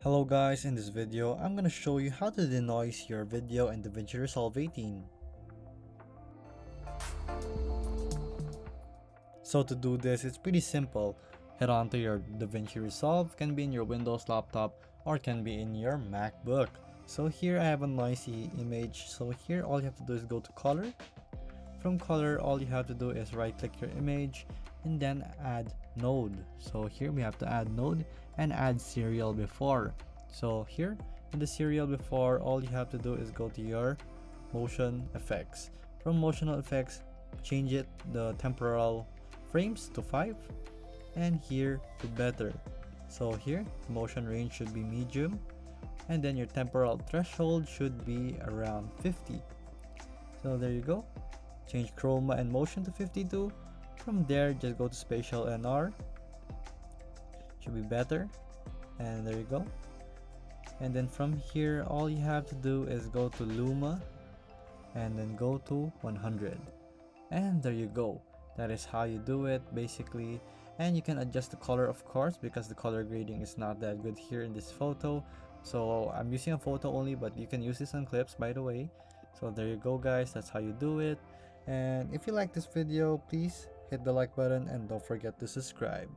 Hello guys, in this video I'm gonna show you how to denoise your video in Davinci Resolve 18. So to do this, it's pretty simple. Head on to your Davinci Resolve, can be in your Windows laptop or can be in your MacBook. So here I have a noisy image, so here all you have to do is go to color. From color, all you have to do is right click your image and then add node. So here we have to add node and add serial before. So here in the serial before, all you have to do is go to your motion effects. From motion effects, change it the temporal frames to 5 and here to better. So here the motion range should be medium and then your temporal threshold should be around 50. So there you go. Change chroma and motion to 52. From there, just go to spatial NR. Should be better. And there you go. And then from here, all you have to do is go to Luma and then go to 100. And there you go. That is how you do it basically. And you can adjust the color, of course, because the color grading is not that good here in this photo. So I'm using a photo only, but you can use this on clips, by the way. So there you go guys, that's how you do it. And if you like this video, please hit the like button and don't forget to subscribe.